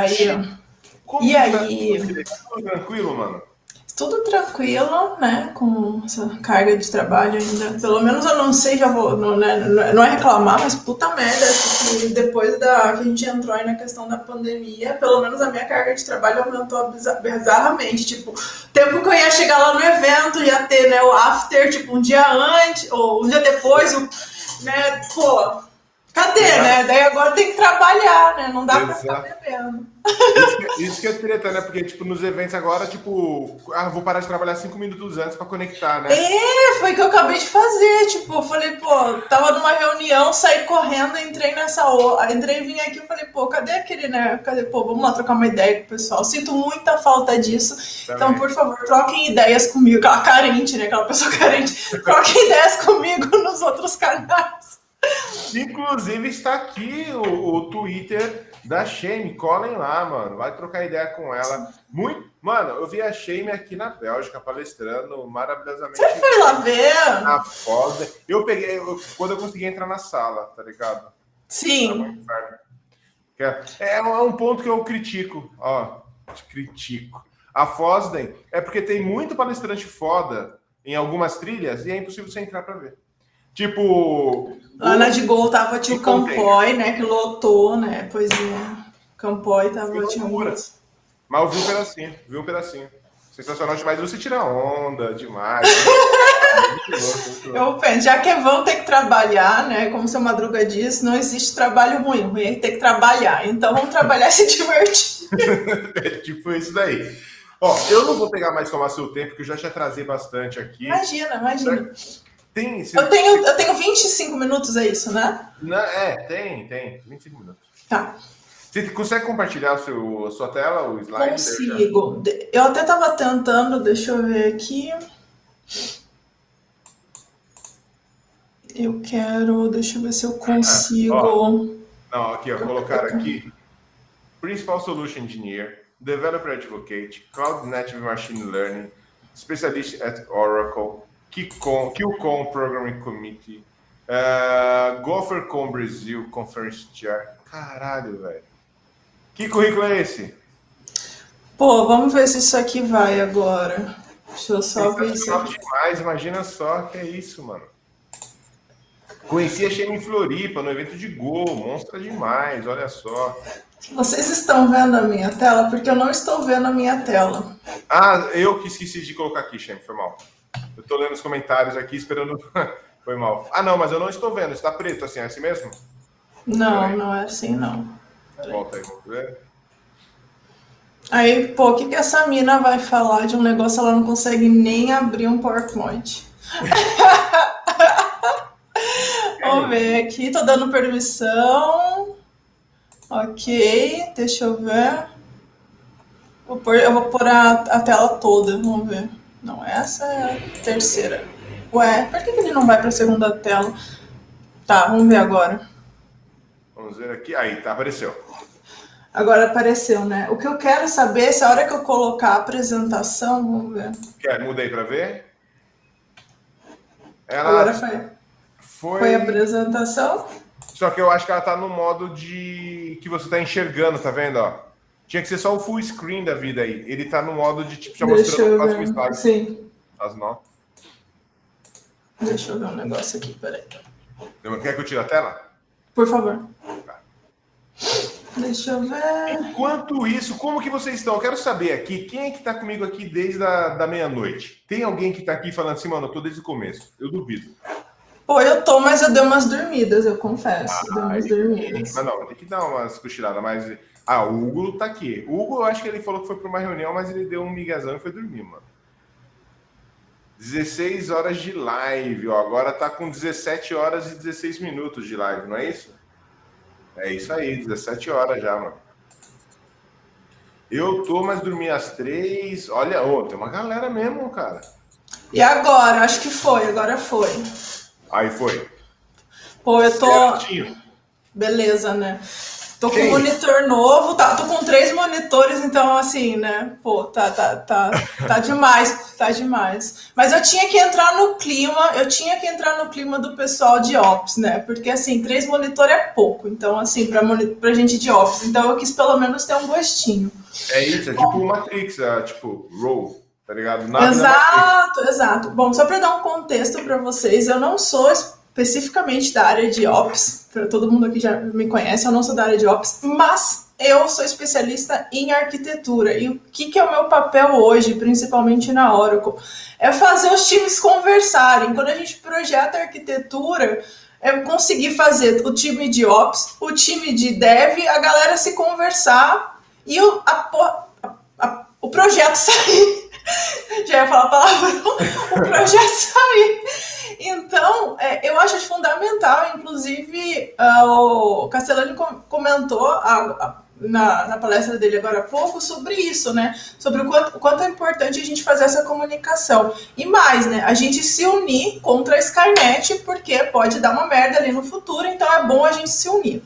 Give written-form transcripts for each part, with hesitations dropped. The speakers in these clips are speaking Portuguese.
Aí, Como e que está aí, você? Tudo tranquilo, mano? tudo tranquilo, né? Com essa carga de trabalho ainda. Pelo menos eu não sei, já vou, não, né, não é reclamar, mas puta merda, que depois que a gente entrou aí na questão da pandemia, pelo menos a minha carga de trabalho aumentou bizarramente. Tipo, tempo que eu ia chegar lá no evento, ia ter, né, o after, tipo, um dia antes, ou um dia depois, né, pô, cadê, Exato. né? Daí agora tem que trabalhar, né? Não dá pra ficar Exato. bebendo. Isso que é treta, né? Porque, tipo, nos eventos agora, tipo, vou parar de trabalhar 5 minutos antes pra conectar, né? Foi o que eu acabei de fazer. Tipo, eu falei, pô, tava numa reunião, saí correndo, entrei nessa outra. Entrei, vim aqui, eu falei, pô, cadê aquele, né? Cadê, pô, vamos lá trocar uma ideia com o pessoal. Sinto muita falta disso. Então, Também. por favor, troquem ideias comigo. Aquela carente, né? Aquela pessoa carente. Troquem ideias comigo nos outros canais. Inclusive está aqui o Twitter da Shame. Colhem lá, mano. Vai trocar ideia com ela. Muito. Mano, eu vi a Shame aqui na Bélgica palestrando Você maravilhosamente foi lá bem. ver? A foda. Eu peguei, quando eu consegui entrar na sala, tá ligado? Tava um Sim. inferno. É um ponto que eu critico, ó, critico. A Fosden é porque tem muito palestrante foda em algumas trilhas e é impossível você entrar para ver. Tipo, Lá na de Gold Gol tava, tinha e o Container. Campoy, né? Que lotou, né? Pois é. Campoy Foi tava, tinha loucura. algumas. Mas eu vi um pedacinho, vi um pedacinho. Sensacional demais. Você tira onda demais. Muito louco, muito louco. Eu penso, já que vão ter que trabalhar, né? Como seu Madruga diz, não existe trabalho ruim, ruim é ter que trabalhar. Então vamos trabalhar e se divertir. É tipo isso daí. Ó, eu não vou pegar mais tomar seu tempo, que eu já te atrasei bastante aqui. Imagina, imagina. Tem, Eu tenho 25 minutos, é isso, né? tem. 25 minutos. Tá. Você consegue compartilhar a sua tela, o slide? Daí eu já. Consigo. Eu até tava tentando, deixa eu ver aqui. Eu quero, deixa eu ver se eu Ó, consigo. não, aqui, ó, colocar aqui. Principal Solution Engineer, Developer Advocate, Cloud Native Machine Learning, Specialist at Oracle, QCon Programming Committee, GopherCon Brasil, Conference Chair. Caralho, velho. Que currículo é esse? Pô, vamos ver se isso aqui vai agora. Deixa eu só ver isso Sensacional aqui. demais, imagina só que é isso, mano. Conheci a Shane em Floripa, no evento de Go, monstra demais, olha só. Vocês estão vendo a minha tela? Porque eu não estou vendo a minha tela. Ah, eu que esqueci de colocar aqui, Shane, foi mal. Eu tô lendo os comentários aqui, esperando. Foi mal. Ah, não, mas eu não estou vendo, está preto assim, é assim mesmo? Não, Peraí, não é assim, não. Peraí. volta aí, vamos ver. Aí, pô, o que essa mina vai falar de um negócio, ela não consegue nem abrir um PowerPoint. Vamos ver aqui, tô dando permissão. Ok, deixa eu ver. Eu vou pôr a tela toda, vamos ver. Não, essa é a terceira. Ué, por que ele não vai pra segunda tela? Tá, vamos ver agora. Vamos ver aqui. Aí, tá, apareceu. Agora apareceu, né? O que eu quero saber, se a hora que eu colocar a apresentação, vamos ver. Mudei para ver. Agora Ela foi a foi. apresentação. Só que eu acho que ela tá no modo de que você tá enxergando, tá vendo? Ó? Tinha que ser só o full screen da vida aí. Ele tá no modo de tipo já Deixa mostrando o eu próximo ver. slide. Sim, As notas. deixa eu ver um negócio aqui, peraí. Quer que eu tire a tela? Por favor. Deixa eu ver. Enquanto isso, como que vocês estão? Eu quero saber aqui, quem é que tá comigo aqui desde da meia-noite? Tem alguém que tá aqui falando assim, mano, eu tô desde o começo? Eu duvido. Pô, eu tô, mas eu dei umas dormidas, eu confesso. Eu dei umas Aí sim, mas dormidas. não, tem que dar umas cochiladas, mas. Ah, o Hugo tá aqui. O Hugo, eu acho que ele falou que foi para uma reunião, mas ele deu um migazão e foi dormir, mano. 16 horas de live, ó. Agora tá com 17 horas e 16 minutos de live, não é isso? É isso aí, 17 horas já, mano. Eu tô, mas dormi às 3. Olha, ô, tem uma galera mesmo, cara. E agora? Acho que foi, agora foi. Aí foi. Pô, eu tô. Certinho. Beleza, né? Tô com um monitor novo, tô com 3 monitores, então assim, né? Pô, tá demais, tá demais. Mas eu tinha que entrar no clima do pessoal de Ops, né? Porque assim, 3 monitores é pouco, então assim, pra gente de Ops. Então eu quis pelo menos ter um gostinho. É isso, é tipo o Matrix, tipo, Roll, tá ligado? Nave da Matrix. Exato. Bom, só para dar um contexto para vocês, eu não sou especificamente da área de Ops, para todo mundo aqui já me conhece, eu não sou da área de Ops, mas eu sou especialista em arquitetura. E o que é o meu papel hoje, principalmente na Oracle? É fazer os times conversarem. Quando a gente projeta arquitetura, é conseguir fazer o time de Ops, o time de Dev, a galera se conversar e o projeto sair. Já ia falar a palavra, o projeto sair. Então, eu acho fundamental, inclusive, o Castellani comentou na palestra dele agora há pouco sobre isso, né? Sobre o quanto é importante a gente fazer essa comunicação. E mais, né? A gente se unir contra a Skynet, porque pode dar uma merda ali no futuro, então é bom a gente se unir.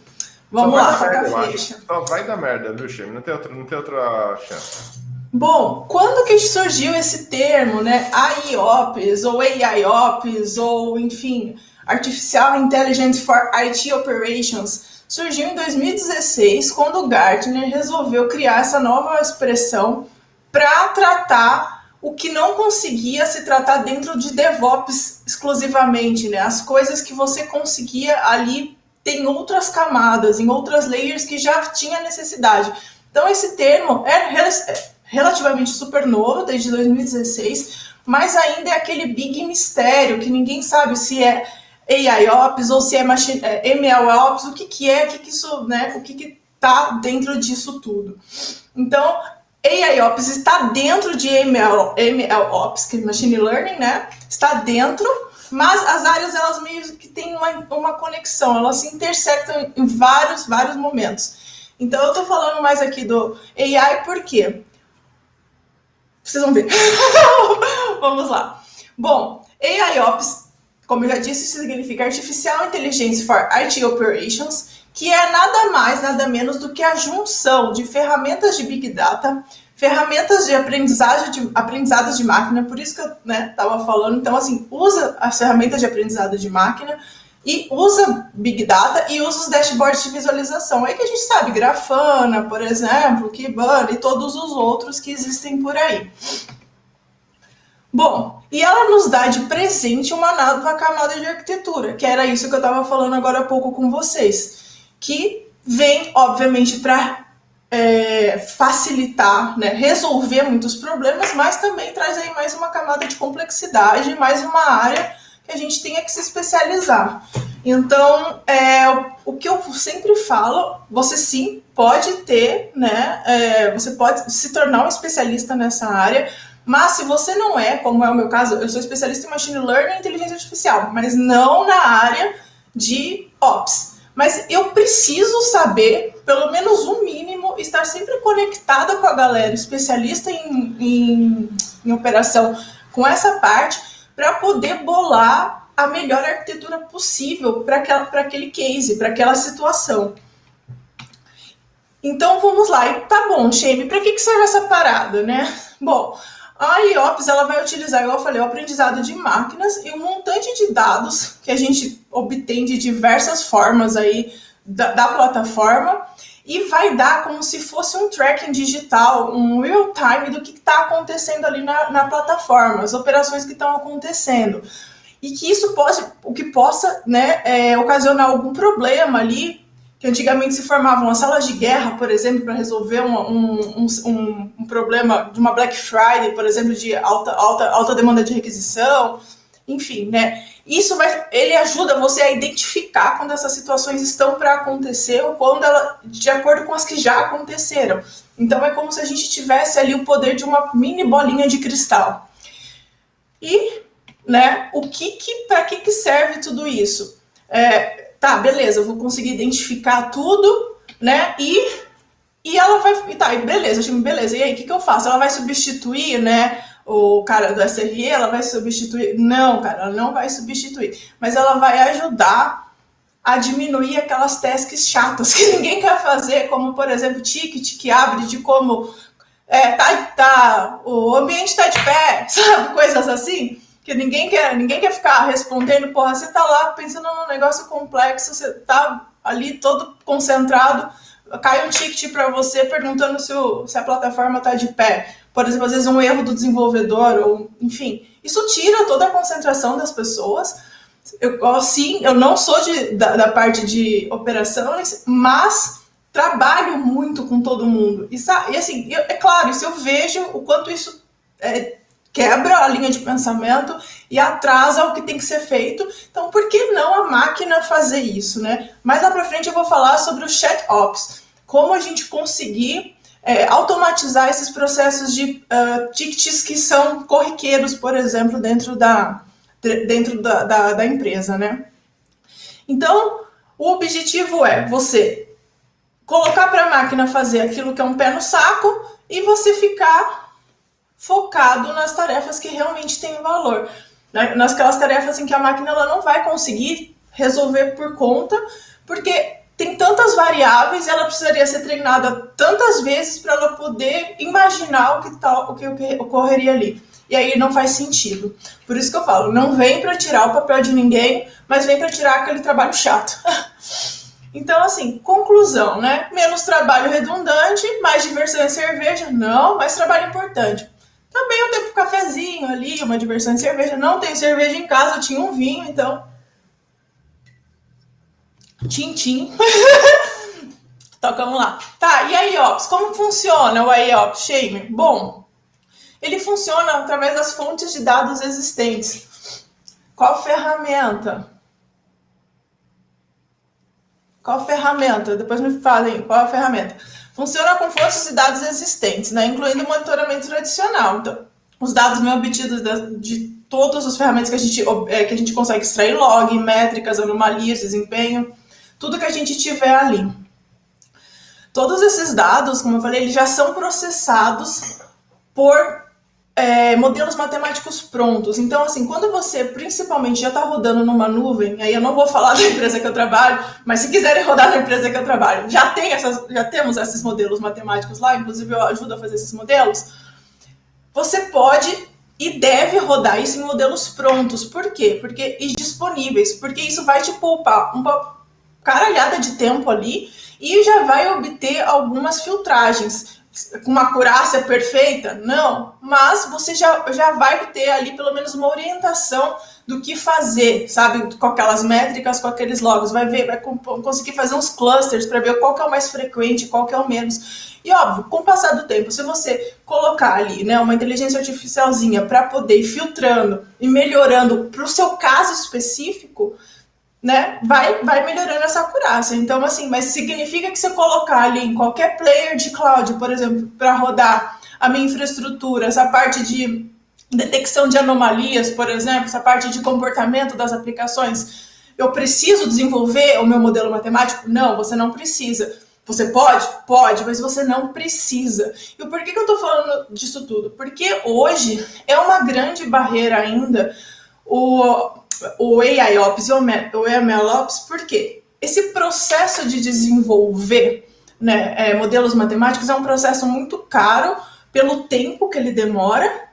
Vamos lá, faca fecha. Só vai dar merda, viu, Xemi? Não tem outra chance. Bom, quando que surgiu esse termo, né, AIOps, ou AIOps, ou, enfim, Artificial Intelligence for IT Operations, surgiu em 2016, quando o Gartner resolveu criar essa nova expressão para tratar o que não conseguia se tratar dentro de DevOps exclusivamente, né, as coisas que você conseguia ali tem outras camadas, em outras layers que já tinha necessidade. Então, esse termo relativamente super novo, desde 2016, mas ainda é aquele big mistério que ninguém sabe se é AIOps ou se é MLOps, o que é, isso, né, o que está dentro disso tudo. Então, AIOps está dentro de MLOps, que é Machine Learning, né, está dentro, mas as áreas, elas meio que têm uma conexão, elas se intersectam em vários momentos. Então, eu estou falando mais aqui do AI por quê? Vocês vão ver. Vamos lá. Bom, AIOps, como eu já disse, significa Artificial Intelligence for IT Operations, que é nada mais, nada menos do que a junção de ferramentas de Big Data, ferramentas de aprendizados de máquina, por isso que eu estava falando. Então, assim, usa as ferramentas de aprendizado de máquina e usa Big Data e usa os dashboards de visualização. Aí que a gente sabe, Grafana, por exemplo, Kibana e todos os outros que existem por aí. Bom, e ela nos dá de presente uma nova camada de arquitetura, que era isso que eu estava falando agora há pouco com vocês, que vem, obviamente, para facilitar, né, resolver muitos problemas, mas também traz aí mais uma camada de complexidade, mais uma área que a gente tenha que se especializar. Então, o que eu sempre falo, você sim pode ter, né, você pode se tornar um especialista nessa área, mas se você não é, como é o meu caso, eu sou especialista em Machine Learning e Inteligência Artificial, mas não na área de Ops. Mas eu preciso saber, pelo menos o mínimo, estar sempre conectada com a galera especialista em operação com essa parte, para poder bolar a melhor arquitetura possível para aquele case, para aquela situação. Então, vamos lá. E tá bom, Shame, para que serve essa parada, né? Bom, a IOPS, ela vai utilizar, igual eu falei, o aprendizado de máquinas e um montante de dados que a gente obtém de diversas formas aí da plataforma, e vai dar como se fosse um tracking digital, um real-time do que está acontecendo ali na plataforma, as operações que estão acontecendo. E que isso possa, né, ocasionar algum problema ali, que antigamente se formavam as salas de guerra, por exemplo, para resolver um problema de uma Black Friday, por exemplo, de alta demanda de requisição, enfim, né? Ele ajuda você a identificar quando essas situações estão para acontecer ou quando ela, de acordo com as que já aconteceram. Então é como se a gente tivesse ali o poder de uma mini bolinha de cristal. E, né, para que serve tudo isso? Tá, beleza, eu vou conseguir identificar tudo, né? E ela vai. Tá, beleza, beleza. E aí, o que eu faço? Ela vai substituir, né? O cara do SRE, ela vai substituir? Não, cara, ela não vai substituir. Mas ela vai ajudar a diminuir aquelas tasks chatas que ninguém quer fazer, como, por exemplo, ticket que abre de como o ambiente está de pé, sabe? Coisas assim, que ninguém quer ficar respondendo, porra, você tá lá pensando num negócio complexo, você tá ali todo concentrado, cai um ticket para você perguntando se a plataforma está de pé. Por exemplo, às vezes um erro do desenvolvedor, ou enfim, isso tira toda a concentração das pessoas. Eu não sou da parte de operações, mas trabalho muito com todo mundo. E assim, é claro, isso eu vejo o quanto isso quebra a linha de pensamento e atrasa o que tem que ser feito. Então, por que não a máquina fazer isso, né? Mais lá para frente eu vou falar sobre o Chat Ops. Como a gente conseguir automatizar esses processos de tickets que são corriqueiros, por exemplo, dentro da empresa, né? Então, o objetivo é você colocar para a máquina fazer aquilo que é um pé no saco e você ficar focado nas tarefas que realmente têm valor. Nasquelas tarefas em que a máquina ela não vai conseguir resolver por conta, porque tem tantas variáveis e ela precisaria ser treinada tantas vezes para ela poder imaginar o que ocorreria ali. E aí não faz sentido. Por isso que eu falo, não vem para tirar o papel de ninguém, mas vem para tirar aquele trabalho chato. Então, assim, conclusão, né? Menos trabalho redundante, mais diversão em cerveja. Não, mais trabalho importante. Também eu tenho um cafezinho ali, uma diversão em cerveja. Não tenho cerveja em casa, eu tinha um vinho, então... Tchim. Tocamos lá. Tá, e a IOPS? Como funciona o IOPS, Shame? Bom... Ele funciona através das fontes de dados existentes. Qual ferramenta? Depois me falem qual a ferramenta. Funciona com fontes de dados existentes, né? Incluindo o monitoramento tradicional. Então, os dados bem obtidos de todas as ferramentas que a gente consegue extrair log, métricas, anomalias, desempenho, tudo que a gente tiver ali. Todos esses dados, como eu falei, eles já são processados por modelos matemáticos prontos. Então, assim, quando você principalmente já está rodando numa nuvem, aí eu não vou falar da empresa que eu trabalho, mas se quiserem rodar na empresa que eu trabalho, já temos esses modelos matemáticos lá, inclusive eu ajudo a fazer esses modelos, você pode e deve rodar isso em modelos prontos. Por quê? E disponíveis, porque isso vai te poupar uma caralhada de tempo ali e já vai obter algumas filtragens. Com uma acurácia perfeita? Não, mas você já vai ter ali pelo menos uma orientação do que fazer, sabe? Com aquelas métricas, com aqueles logs, vai conseguir fazer uns clusters para ver qual que é o mais frequente, qual que é o menos. E óbvio, com o passar do tempo, se você colocar ali, né, uma inteligência artificialzinha para poder ir filtrando e melhorando para o seu caso específico, né, vai melhorando essa acurácia. Então, assim, mas significa que você colocar ali em qualquer player de cloud, por exemplo, para rodar a minha infraestrutura, essa parte de detecção de anomalias, por exemplo, essa parte de comportamento das aplicações, eu preciso desenvolver o meu modelo matemático? Não, você não precisa. Você pode? Pode, mas você não precisa. E por que eu estou falando disso tudo? Porque hoje é uma grande barreira ainda o AIOps e o MLOps, por quê? Esse processo de desenvolver, né, modelos matemáticos é um processo muito caro pelo tempo que ele demora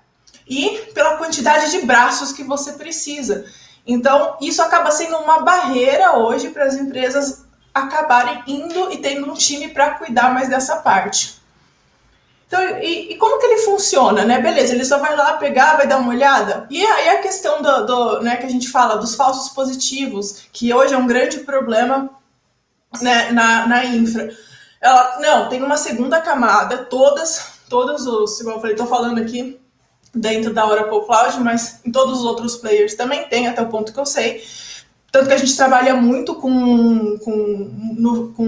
e pela quantidade de braços que você precisa. Então, isso acaba sendo uma barreira hoje para as empresas acabarem indo e tendo um time para cuidar mais dessa parte. Então, e como que ele funciona, né? Beleza, ele só vai lá pegar, vai dar uma olhada. E aí a questão né, que a gente fala dos falsos positivos, que hoje é um grande problema, né, na infra. Não, tem uma segunda camada, todos os, igual eu falei, estou falando aqui dentro da Oracle Cloud, mas em todos os outros players também tem, até o ponto que eu sei. Tanto que a gente trabalha muito com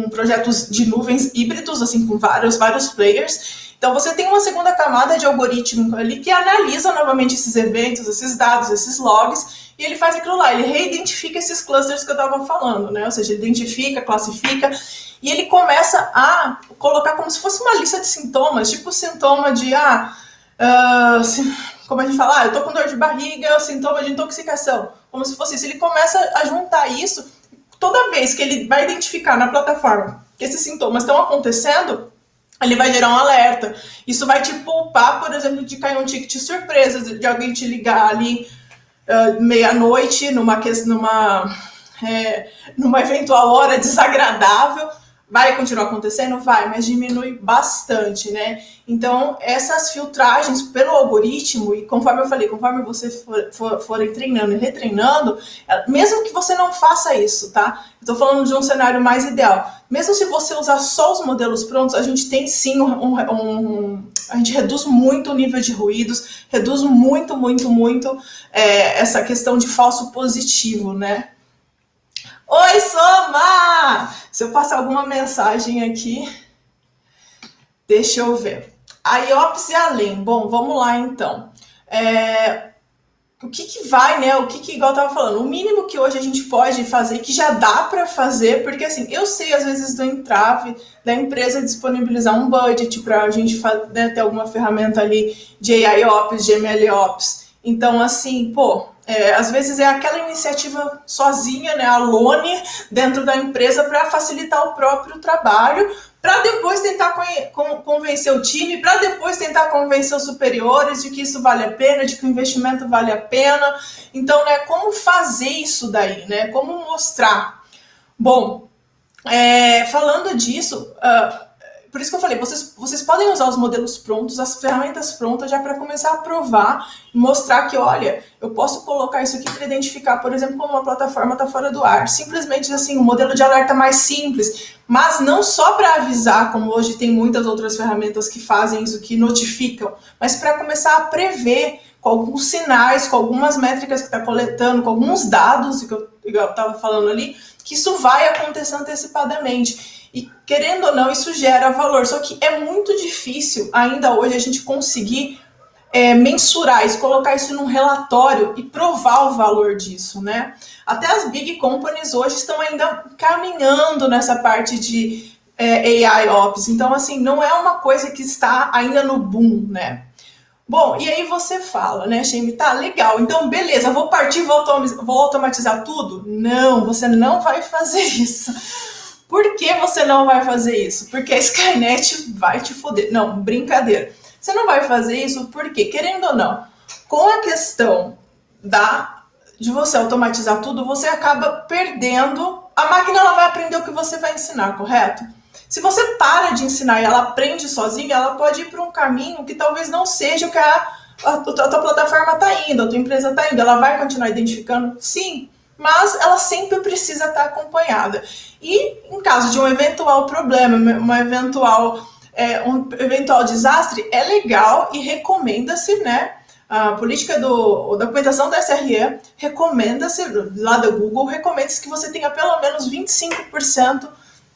projetos de nuvens híbridos, assim, com vários players. Então, você tem uma segunda camada de algoritmo ali que analisa novamente esses eventos, esses dados, esses logs, e ele faz aquilo lá, ele reidentifica esses clusters que eu estava falando, né? Ou seja, ele identifica, classifica, e ele começa a colocar como se fosse uma lista de sintomas, tipo sintoma de, como a gente fala, eu tô com dor de barriga, é o sintoma de intoxicação, como se fosse isso. Ele começa a juntar isso, toda vez que ele vai identificar na plataforma que esses sintomas estão acontecendo, ele vai gerar um alerta. Isso vai te poupar, por exemplo, de cair um ticket surpresa, de alguém te ligar ali meia-noite, numa eventual hora desagradável. Vai continuar acontecendo? Vai, mas diminui bastante, né? Então, essas filtragens pelo algoritmo, e conforme eu falei, conforme você forem treinando e retreinando, mesmo que você não faça isso, tá? Eu tô falando de um cenário mais ideal. Mesmo se você usar só os modelos prontos, a gente tem sim a gente reduz muito o nível de ruídos, reduz muito essa questão de falso positivo, né? Oi, Soma! Se eu passar alguma mensagem aqui, deixa eu ver. A IOPS e além. Bom, vamos lá então. O que vai, né? Igual eu tava falando, o mínimo que hoje a gente pode fazer, que já dá para fazer, porque assim, eu sei às vezes do entrave da empresa disponibilizar um budget para a gente ter alguma ferramenta ali de AIOps, de MLOps. Então, assim, às vezes é aquela iniciativa sozinha, né, alone, dentro da empresa para facilitar o próprio trabalho, para depois tentar convencer o time, para depois tentar convencer os superiores de que isso vale a pena, de que o investimento vale a pena. Então, né, como fazer isso daí, né? Como mostrar? Bom, falando disso, por isso que eu falei, vocês podem usar os modelos prontos, as ferramentas prontas já para começar a provar e mostrar que, olha, eu posso colocar isso aqui para identificar, por exemplo, como uma plataforma está fora do ar. Simplesmente assim, um modelo de alerta mais simples, mas não só para avisar, como hoje tem muitas outras ferramentas que fazem isso, que notificam, mas para começar a prever com alguns sinais, com algumas métricas que está coletando, com alguns dados, que eu estava falando ali, que isso vai acontecer antecipadamente. E, querendo ou não, isso gera valor. Só que é muito difícil ainda hoje a gente conseguir mensurar isso, colocar isso num relatório e provar o valor disso, né? Até as big companies hoje estão ainda caminhando nessa parte de AI Ops. Então, assim, não é uma coisa que está ainda no boom, né? Bom, e aí você fala, né, Shane, tá legal, então beleza, vou partir, vou automatizar tudo? Não, você não vai fazer isso. Por que você não vai fazer isso? Porque a Skynet vai te foder. Não, brincadeira. Você não vai fazer isso porque, querendo ou não, com a questão de você automatizar tudo, você acaba perdendo. A máquina ela vai aprender o que você vai ensinar, correto? Se você para de ensinar e ela aprende sozinha, ela pode ir para um caminho que talvez não seja o que a tua plataforma está indo, a tua empresa está indo. Ela vai continuar identificando? Sim, mas ela sempre precisa estar acompanhada. E em caso de um eventual problema, um eventual desastre, é legal e recomenda-se, né? A política da documentação da SRE recomenda-se, lá do Google, recomenda-se que você tenha pelo menos 25%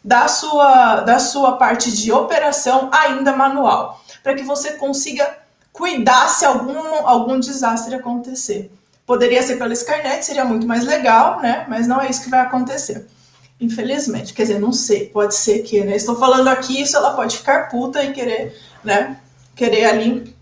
da sua parte de operação ainda manual, para que você consiga cuidar se algum desastre acontecer. Poderia ser pela Skynet, seria muito mais legal, né? Mas não é isso que vai acontecer. Infelizmente. Quer dizer, não sei, pode ser que, né? Estou falando aqui, isso ela pode ficar puta e querer, né? Querer ali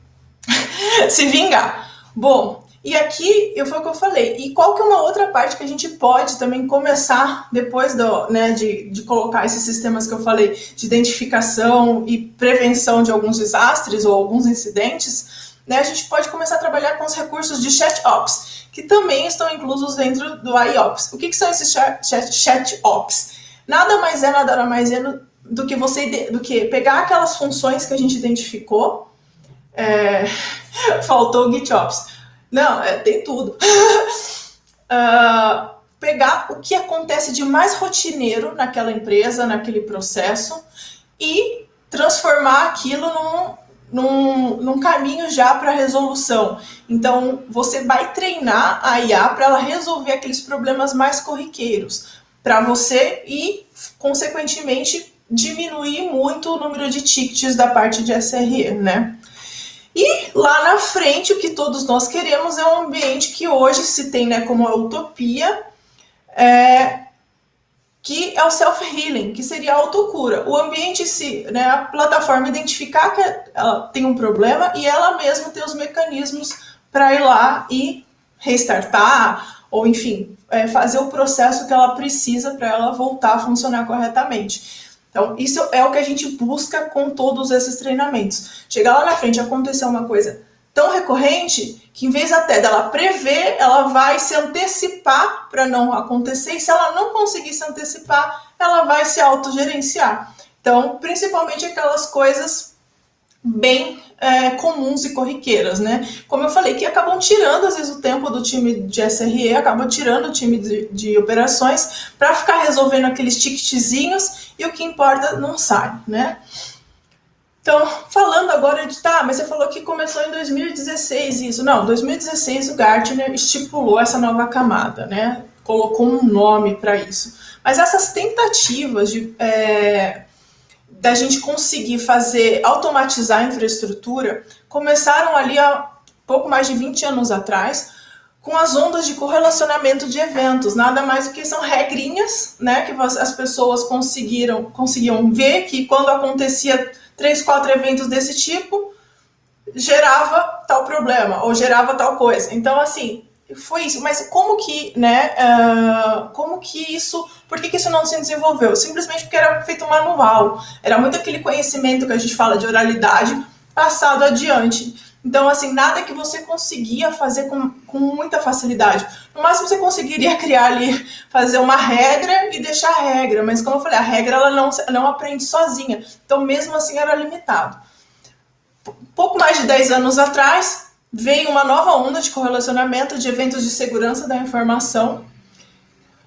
se vingar. Bom, e aqui foi o que eu falei. E qual que é uma outra parte que a gente pode também começar depois de colocar esses sistemas que eu falei de identificação e prevenção de alguns desastres ou alguns incidentes, né? A gente pode começar a trabalhar com os recursos de ChatOps, que também estão inclusos dentro do AIOps. O que são esses ChatOps? Nada mais é do que pegar aquelas funções que a gente identificou. Faltou o GitOps. Não, tem tudo. Pegar o que acontece de mais rotineiro naquela empresa, naquele processo, e transformar aquilo num caminho já para resolução. Então, você vai treinar a IA para ela resolver aqueles problemas mais corriqueiros, para você e, consequentemente, diminuir muito o número de tickets da parte de SRE, né? E lá na frente, o que todos nós queremos é um ambiente que hoje se tem, né, como a utopia, que é o self-healing, que seria a autocura. O ambiente, né, a plataforma identificar que ela tem um problema e ela mesma ter os mecanismos para ir lá e restartar, ou enfim, fazer o processo que ela precisa para ela voltar a funcionar corretamente. Então, isso é o que a gente busca com todos esses treinamentos. Chegar lá na frente e acontecer uma coisa tão recorrente que, em vez até dela prever, ela vai se antecipar para não acontecer, e se ela não conseguir se antecipar, ela vai se autogerenciar. Então, principalmente aquelas coisas bem comuns e corriqueiras, né? Como eu falei, que acabam tirando, às vezes, o tempo do time de SRE, acabam tirando o time de operações para ficar resolvendo aqueles ticketzinhos e o que importa não sai, né? Então, falando agora de, mas você falou que começou em 2016 isso. Não, em 2016 o Gartner estipulou essa nova camada, né? Colocou um nome para isso. Mas essas tentativas da gente conseguir automatizar a infraestrutura, começaram ali há pouco mais de 20 anos atrás, com as ondas de correlacionamento de eventos. Nada mais do que são regrinhas, né, que as pessoas conseguiam ver que quando acontecia 3, 4 eventos desse tipo, gerava tal problema, ou gerava tal coisa. Então, assim, foi isso. Mas como que, né, por que isso não se desenvolveu? Simplesmente porque era feito manual. Era muito aquele conhecimento que a gente fala de oralidade passado adiante. Então, assim, nada que você conseguia fazer com muita facilidade. No máximo, você conseguiria criar ali, fazer uma regra e deixar a regra. Mas, como eu falei, a regra ela não aprende sozinha. Então, mesmo assim, era limitado. Pouco mais de 10 anos atrás, veio uma nova onda de correlacionamento de eventos de segurança da informação.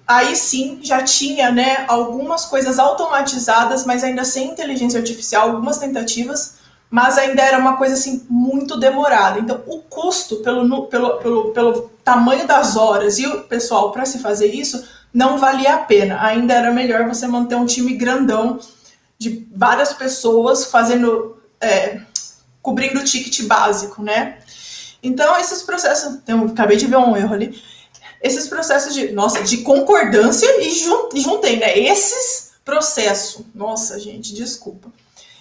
Aí sim, já tinha, né, algumas coisas automatizadas, mas ainda sem inteligência artificial, algumas tentativas, mas ainda era uma coisa assim muito demorada. Então, o custo pelo tamanho das horas e o pessoal para se fazer isso não valia a pena. Ainda era melhor você manter um time grandão de várias pessoas cobrindo o ticket básico, né? Então, esses processos... acabei de ver um erro ali. Esses processos de concordância e juntei, né? Esses processos... Nossa, gente, desculpa.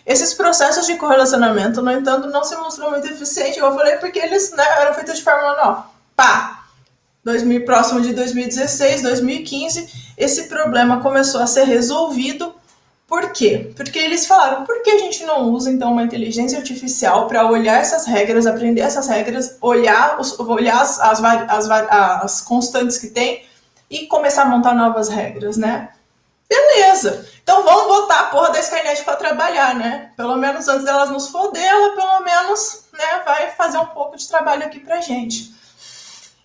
Esses processos de correlacionamento, no entanto, não se mostrou muito eficiente, eu falei, porque eles, né, eram feitos de forma manual. Próximo de 2016, 2015, esse problema começou a ser resolvido. Por quê? Porque eles falaram, por que a gente não usa, então, uma inteligência artificial para olhar essas regras, aprender essas regras, olhar as constantes que tem e começar a montar novas regras, né? Beleza. Então vamos botar a porra da Skynet para trabalhar, né? Pelo menos antes delas nos foder, ela pelo menos, né, vai fazer um pouco de trabalho aqui pra gente.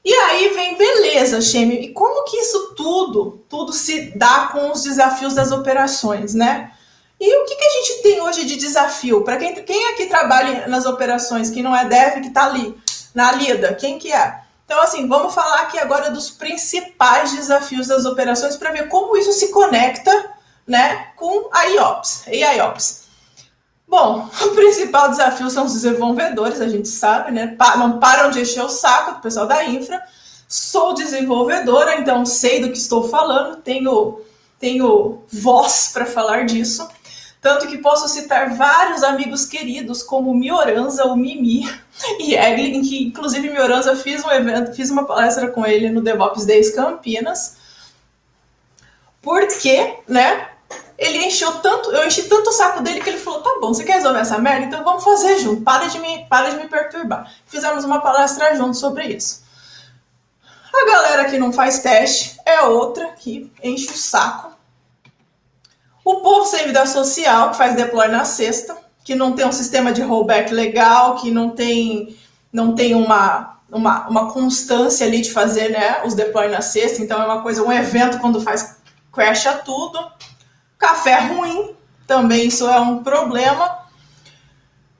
E aí vem, beleza, Xêmio, e como que isso tudo se dá com os desafios das operações, né? E o que a gente tem hoje de desafio? Para quem aqui trabalha nas operações, que não é dev, que tá ali, na lida, quem que é? Então, assim, vamos falar aqui agora dos principais desafios das operações para ver como isso se conecta, né, com a AIOps. Bom, o principal desafio são os desenvolvedores, a gente sabe, né? Não param de encher o saco do pessoal da infra. Sou desenvolvedora, então sei do que estou falando, tenho voz para falar disso. Tanto que posso citar vários amigos queridos, como o Mioranza, o Mimi e Eglin, que inclusive Mioranza fiz uma palestra com ele no DevOps Days Campinas. Porque, né? Eu enchi tanto o saco dele que ele falou, tá bom, você quer resolver essa merda? Então vamos fazer junto, para de me perturbar. Fizemos uma palestra junto sobre isso. A galera que não faz teste é outra que enche o saco. O povo sem vida social, que faz deploy na sexta, que não tem um sistema de rollback legal, que não tem uma constância ali de fazer, né, os deploy na sexta, então é uma coisa, um evento quando faz, crasha tudo. Café ruim, também isso é um problema.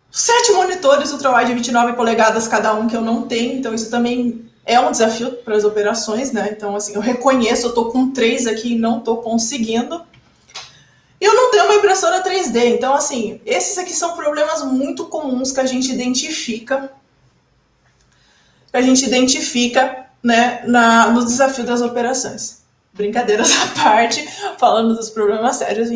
7 monitores ultrawide de 29 polegadas cada um que eu não tenho, então isso também é um desafio para as operações, né? Então, assim, eu reconheço, eu estou com 3 aqui e não estou conseguindo. E eu não tenho uma impressora 3D, então, assim, esses aqui são problemas muito comuns que a gente identifica, né, no desafio das operações. Brincadeiras à parte, falando dos problemas sérios,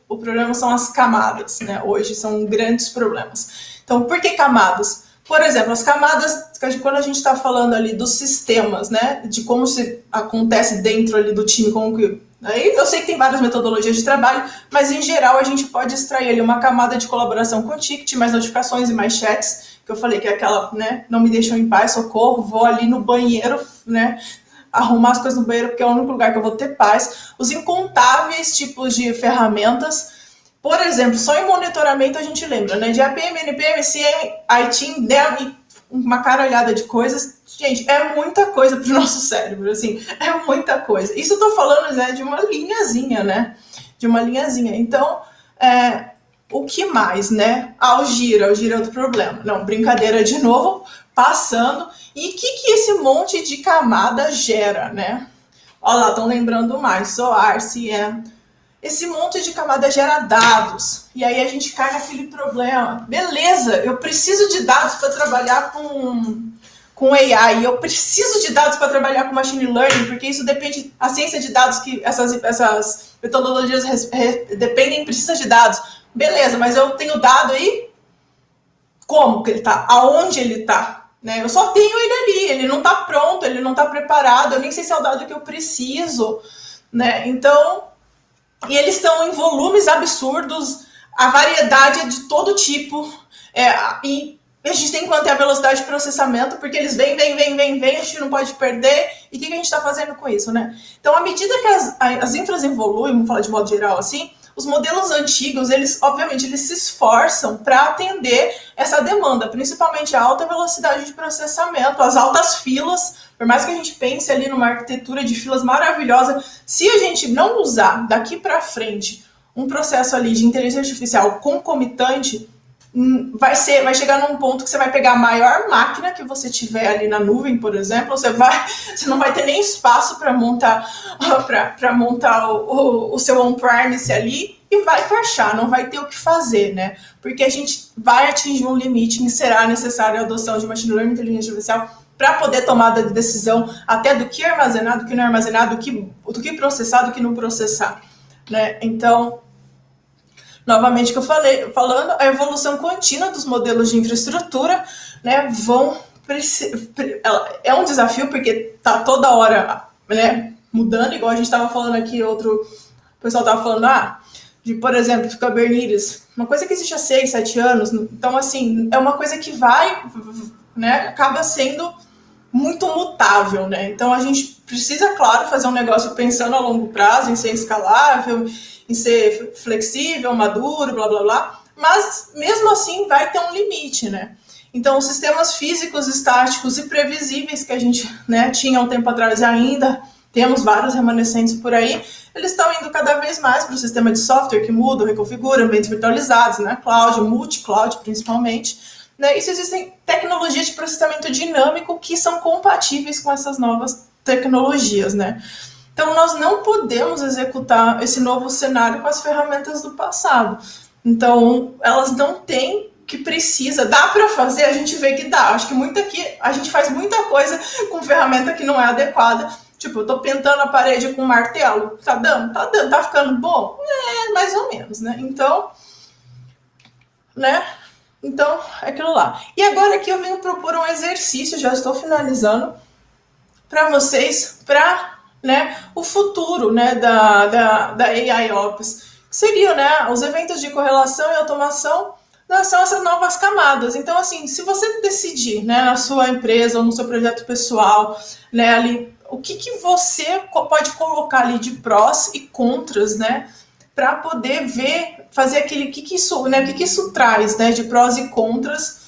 o problema são as camadas, né? Hoje são grandes problemas. Então, por que camadas? Por exemplo, as camadas, quando a gente está falando ali dos sistemas, né, de como se acontece dentro ali do time, como que... Aí eu sei que tem várias metodologias de trabalho, mas em geral a gente pode extrair ali uma camada de colaboração com ticket, mais notificações e mais chats, que eu falei que é aquela, né, não me deixam em paz, socorro, vou ali no banheiro, né, arrumar as coisas no banheiro porque é o único lugar que eu vou ter paz. Os incontáveis tipos de ferramentas. Por exemplo, só em monitoramento a gente lembra, né? De APM, NPM, CM, ITIM, DEM, uma caralhada de coisas. Gente, é muita coisa para o nosso cérebro, assim, é muita coisa. Isso eu tô falando, né, de uma linhazinha, né? De uma linhazinha. Então, o que mais, né? O gira é outro problema. Não, brincadeira de novo, passando. E o que esse monte de camada gera, né? Olha lá, estão lembrando mais. SOAR, CM. Esse monte de camada gera dados. E aí a gente cai naquele problema. Beleza, eu preciso de dados para trabalhar com AI. Eu preciso de dados para trabalhar com machine learning, porque isso depende... A ciência de dados, que essas metodologias dependem, precisa de dados. Beleza, mas eu tenho dado aí? Como que ele está? Aonde ele está? Né? Eu só tenho ele ali. Ele não está pronto, ele não está preparado. Eu nem sei se é o dado que eu preciso. Né? Então... E eles estão em volumes absurdos, a variedade é de todo tipo, e a gente tem que manter a velocidade de processamento, porque eles vêm, a gente não pode perder. E o que a gente está fazendo com isso, né? Então, à medida que as infras evoluem, vamos falar de modo geral assim, os modelos antigos, obviamente, eles se esforçam para atender essa demanda, principalmente a alta velocidade de processamento, as altas filas. Por mais que a gente pense ali numa arquitetura de filas maravilhosa, se a gente não usar daqui para frente um processo ali de inteligência artificial concomitante, vai chegar num ponto que você vai pegar a maior máquina que você tiver ali na nuvem, por exemplo, você não vai ter nem espaço para montar o seu on-premise ali e vai crashar, não vai ter o que fazer, né? Porque a gente vai atingir um limite em que será necessária a adoção de machine learning e inteligência artificial para poder tomar a decisão até do que armazenar, do que não armazenar, do que processar, do que não processar, né? Então, novamente que eu falando, a evolução contínua dos modelos de infraestrutura, né, é um desafio, porque está toda hora, né, mudando, igual a gente estava falando aqui, o pessoal estava falando, por exemplo, de Kubernetes, uma coisa que existe há 6, 7 anos, então, assim, é uma coisa que né, acaba sendo muito mutável, né? Então a gente precisa, claro, fazer um negócio pensando a longo prazo, em ser escalável, em ser flexível, maduro, blá blá blá, mas mesmo assim vai ter um limite, né? Então os sistemas físicos, estáticos e previsíveis que a gente, né, tinha um tempo atrás e ainda temos vários remanescentes por aí, eles estão indo cada vez mais para o sistema de software que muda, reconfigura, ambientes virtualizados, né? Cloud, multi-cloud principalmente. Né, isso existem tecnologias de processamento dinâmico que são compatíveis com essas novas tecnologias, né? Então, nós não podemos executar esse novo cenário com as ferramentas do passado. Então, elas não têm que precisa. Dá para fazer? A gente vê que dá. Acho que aqui a gente faz muita coisa com ferramenta que não é adequada. Tipo, eu tô pintando a parede com um martelo. Tá dando, tá ficando bom? Mais ou menos, né? Então, né? Então, é aquilo lá. E agora aqui eu venho propor um exercício, já estou finalizando, para vocês, para, né, o futuro, né, da AIOps. Que seriam, né, os eventos de correlação e automação, são essas novas camadas. Então, assim, se você decidir, né, na sua empresa ou no seu projeto pessoal, né, ali, o que você pode colocar ali de prós e contras, né, para poder fazer o que isso traz, né, de prós e contras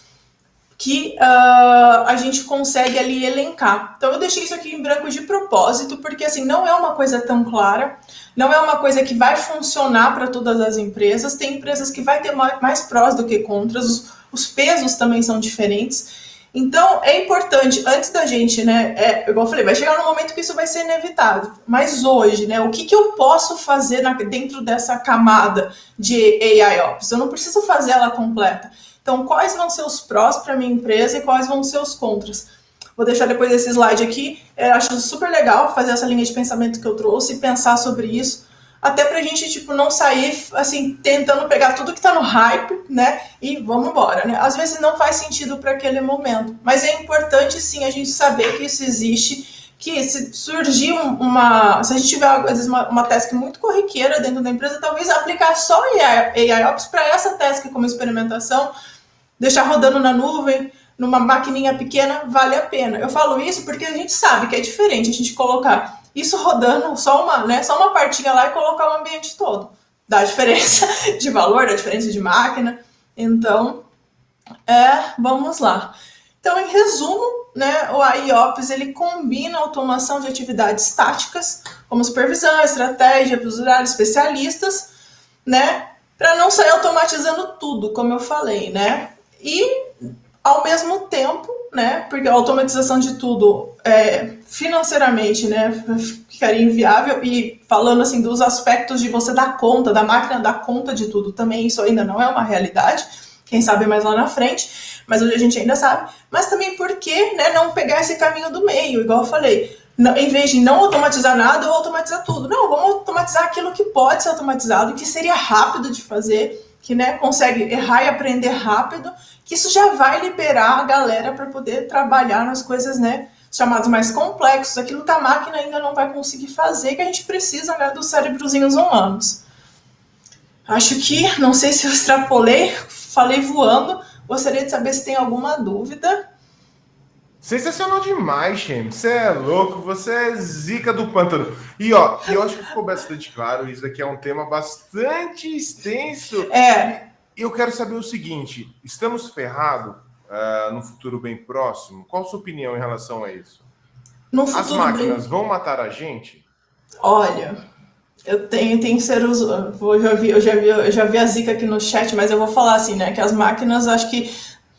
que a gente consegue ali elencar. Então eu deixei isso aqui em branco de propósito, porque assim, não é uma coisa tão clara, não é uma coisa que vai funcionar para todas as empresas, tem empresas que vai ter mais prós do que contras, os pesos também são diferentes. Então, é importante, antes da gente, né, igual eu falei, vai chegar um momento que isso vai ser inevitável, mas hoje, né, o que eu posso fazer dentro dessa camada de AIOps? Eu não preciso fazer ela completa. Então, quais vão ser os prós para a minha empresa e quais vão ser os contras? Vou deixar depois esse slide aqui, acho super legal fazer essa linha de pensamento que eu trouxe e pensar sobre isso. até pra gente, tipo, não sair, assim, tentando pegar tudo que tá no hype, né, e vamos embora, né? Às vezes não faz sentido para aquele momento, mas é importante, sim, a gente saber que isso existe, que se surgir se a gente tiver, às vezes, uma task muito corriqueira dentro da empresa, talvez aplicar só AIOps para essa task como experimentação, deixar rodando na nuvem, numa maquininha pequena, vale a pena. Eu falo isso porque a gente sabe que é diferente a gente colocar isso rodando só uma partinha lá e colocar o ambiente todo. Dá diferença de valor, dá diferença de máquina. Então, vamos lá. Então, em resumo, né, o AIOps ele combina a automação de atividades táticas, como supervisão, estratégia, para especialistas, né, para não sair automatizando tudo, como eu falei, né? E ao mesmo tempo, né, porque a automatização de tudo financeiramente, né, ficaria inviável, e falando assim dos aspectos de você dar conta, da máquina dar conta de tudo também, isso ainda não é uma realidade, quem sabe mais lá na frente, mas hoje a gente ainda sabe, mas também por que, né, não pegar esse caminho do meio, igual eu falei, não, em vez de não automatizar nada ou automatizar tudo, não, vamos automatizar aquilo que pode ser automatizado, que seria rápido de fazer, que, né, consegue errar e aprender rápido, que isso já vai liberar a galera para poder trabalhar nas coisas, né, chamadas mais complexos, aquilo que a máquina ainda não vai conseguir fazer, que a gente precisa, né, dos cérebrozinhos humanos. Acho que, não sei se eu extrapolei, falei voando, gostaria de saber se tem alguma dúvida. Sensacional demais, Shem. Você é louco, você é zica do pântano. E ó, eu acho que ficou bastante claro, isso aqui é um tema bastante extenso. E eu quero saber o seguinte: estamos ferrados no futuro bem próximo? Qual a sua opinião em relação a isso? As máquinas vão matar a gente? Olha, eu tenho seres. Eu já vi a zica aqui no chat, mas eu vou falar assim, né? Que as máquinas acho que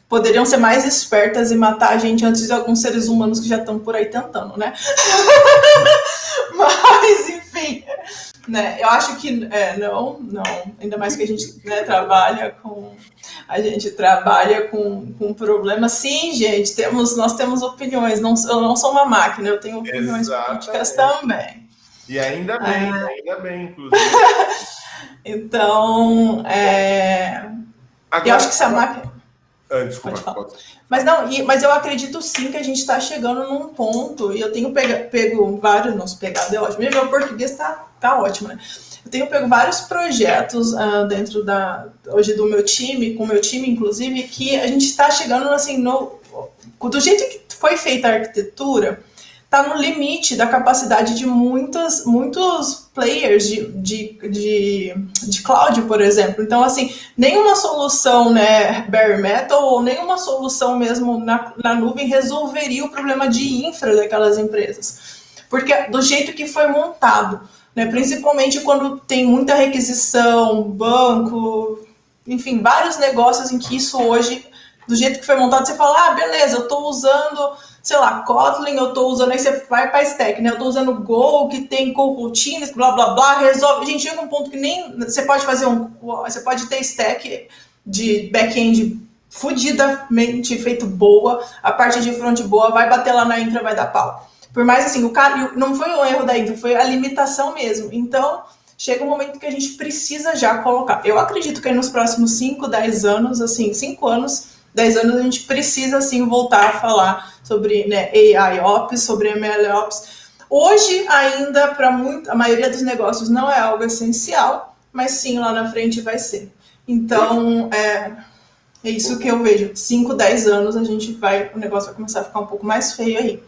poderiam ser mais espertas e matar a gente antes de alguns seres humanos que já estão por aí tentando, né? Mas, enfim, né? Eu acho que não. Ainda mais que a gente, né, trabalha com problemas. Sim, gente, nós temos opiniões. Eu não sou uma máquina, eu tenho opiniões políticas também. E ainda bem, inclusive. Então, eu acho que se a máquina... Desculpa. Mas eu acredito sim que a gente está chegando num ponto, e eu tenho pego vários, nossa, pegado é ótimo, meu português tá ótimo, né? Eu tenho pego vários projetos dentro hoje do meu time, com o meu time inclusive, que a gente está chegando assim, do jeito que foi feita a arquitetura, está no limite da capacidade de muitos players de cloud, por exemplo. Então, assim, nenhuma solução, né, bare metal ou nenhuma solução mesmo na nuvem resolveria o problema de infra daquelas empresas. Porque do jeito que foi montado, né, principalmente quando tem muita requisição, banco, enfim, vários negócios em que isso hoje, do jeito que foi montado, você fala, beleza, eu estou usando, sei lá, Kotlin, eu estou usando, aí você vai para stack, né? Eu estou usando Go, que tem coroutines, blá, blá, blá, resolve. A gente chega a um ponto que nem você pode fazer você pode ter stack de back-end fudidamente feito boa, a parte de front boa, vai bater lá na infra, vai dar pau. Por mais assim, o cara não foi um erro da infra, foi a limitação mesmo. Então, chega um momento que a gente precisa já colocar. Eu acredito que aí nos próximos 5, 10 anos, assim, 5 anos, 10 anos, a gente precisa, assim, voltar a falar sobre, né, AIOps, sobre MLOps. Hoje, ainda, para a maioria dos negócios, não é algo essencial, mas sim, lá na frente vai ser. Então, é isso que eu vejo. 5, 10 anos, o negócio vai começar a ficar um pouco mais feio aí.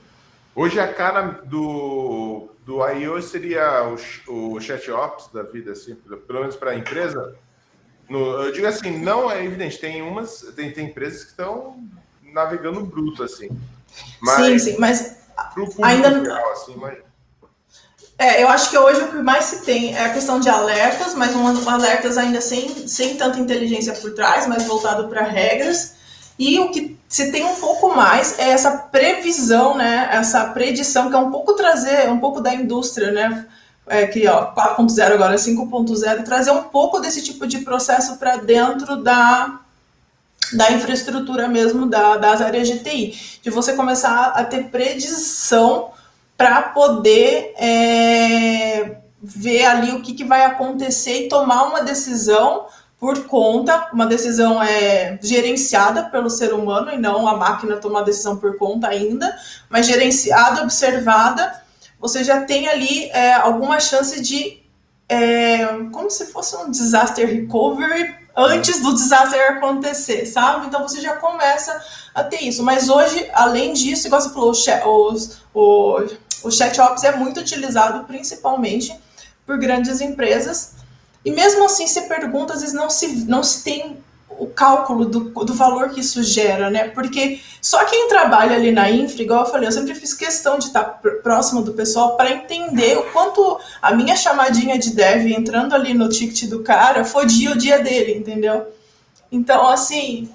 Hoje a cara do I.O. seria o ChatOps da vida, assim, pelo menos para a empresa. Eu digo assim, não é evidente, tem empresas que estão navegando bruto, assim. Mas, sim, mas ainda geral, assim, eu acho que hoje o que mais se tem é a questão de alertas, mas alertas ainda sem tanta inteligência por trás, mas voltado para regras. E o que se tem um pouco mais é essa previsão, né? Essa predição, que é um pouco trazer um pouco da indústria, né? Que 4.0 agora 5.0, trazer um pouco desse tipo de processo para dentro da infraestrutura mesmo das áreas de TI, de você começar a ter predição para poder ver ali o que vai acontecer e tomar uma decisão por conta, uma decisão gerenciada pelo ser humano e não a máquina tomar a decisão por conta ainda, mas gerenciada, observada, você já tem ali alguma chance de, como se fosse um disaster recovery antes do desastre acontecer, sabe? Então você já começa a ter isso. Mas hoje, além disso, igual você falou, o ChatOps é muito utilizado principalmente por grandes empresas. E mesmo assim, você pergunta, às vezes não se tem o cálculo do valor que isso gera, né? Porque só quem trabalha ali na infra, igual eu falei, eu sempre fiz questão de estar próximo do pessoal para entender o quanto a minha chamadinha de dev entrando ali no ticket do cara fodia o dia dele, entendeu? Então, assim,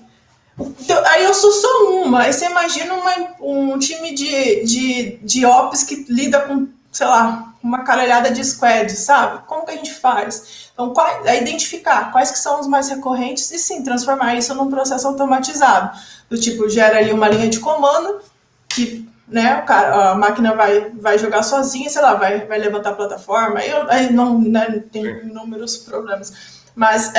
aí eu sou só uma. Aí você imagina um time de ops que lida com, sei lá, uma caralhada de squad, sabe? Como que a gente faz? Então, identificar quais que são os mais recorrentes e sim, transformar isso num processo automatizado. Do tipo, gera ali uma linha de comando que, né, a máquina vai jogar sozinha, sei lá, vai levantar a plataforma. Aí não, né, tem inúmeros problemas. Mas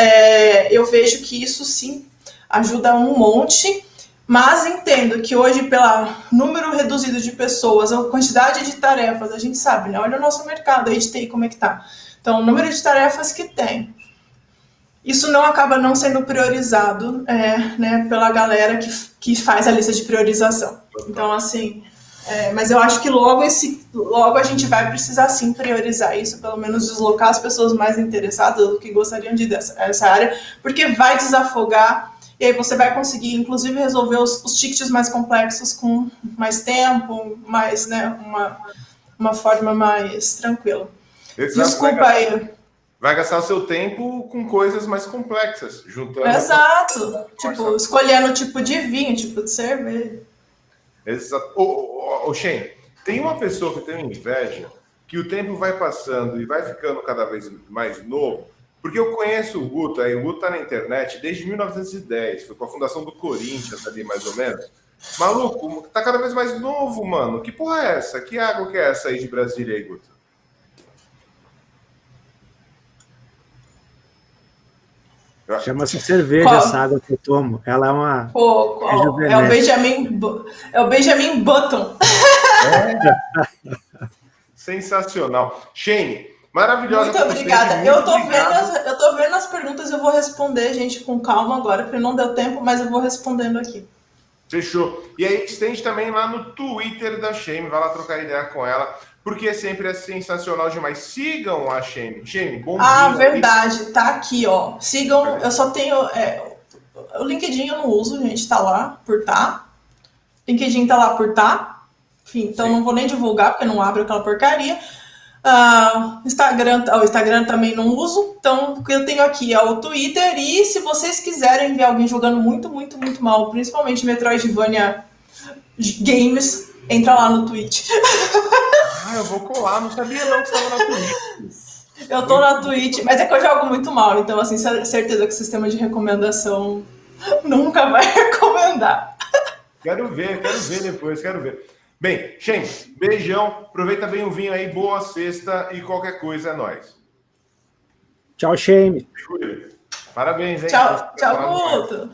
eu vejo que isso sim ajuda um monte, mas entendo que hoje, pelo número reduzido de pessoas, a quantidade de tarefas, a gente sabe, né? Olha o nosso mercado aí de TI, como é que tá. Então, o número de tarefas que tem. Isso não acaba não sendo priorizado, né, pela galera que faz a lista de priorização. Então, assim, mas eu acho que logo a gente vai precisar sim priorizar isso, pelo menos deslocar as pessoas mais interessadas ou que gostariam de essa área, porque vai desafogar e aí você vai conseguir, inclusive, resolver os tickets mais complexos com mais tempo, mais, né, uma forma mais tranquila. Exato, Desculpa aí. Vai gastar o seu tempo com coisas mais complexas, juntando... Exato. Tipo, escolhendo o tipo de vinho, tipo de cerveja. Exato. Ô, Shen, tem uma pessoa que eu tenho inveja que o tempo vai passando e vai ficando cada vez mais novo, porque eu conheço o Guto, aí o Guto tá na internet desde 1910, foi com a fundação do Corinthians ali, mais ou menos. Maluco, tá cada vez mais novo, mano. Que porra é essa? Que água que é essa aí de Brasília aí, Guto? Chama-se cerveja essa água que eu tomo. Ela é uma... É o Benjamin Button. Sensacional. Shane, maravilhosa. Muito obrigada. Eu tô vendo as perguntas, eu vou responder, gente, com calma agora, porque não deu tempo, mas eu vou respondendo aqui. Fechou. E aí, estende também lá no Twitter da Shane, vai lá trocar ideia com ela, porque sempre é sensacional demais. Sigam a Shane. Shane, bom dia. Verdade, tá aqui, ó. Sigam, eu só tenho... o LinkedIn eu não uso, gente, tá lá por tá. LinkedIn tá lá por tá. Enfim, então não vou nem divulgar, porque não abre aquela porcaria. O Instagram também não uso, então o que eu tenho aqui é o Twitter, e se vocês quiserem ver alguém jogando muito, muito, muito mal, principalmente Metroidvania Games, entra lá no Twitch. Eu vou colar, não sabia não que estava na Twitch. Eu tô na Twitch, mas é que eu jogo muito mal, então assim, certeza que o sistema de recomendação nunca vai recomendar. Quero ver depois, quero ver. Bem, Shane, beijão, aproveita bem o vinho aí, boa sexta e qualquer coisa é nóis. Tchau, Shane. Parabéns, hein? Tchau, Guto.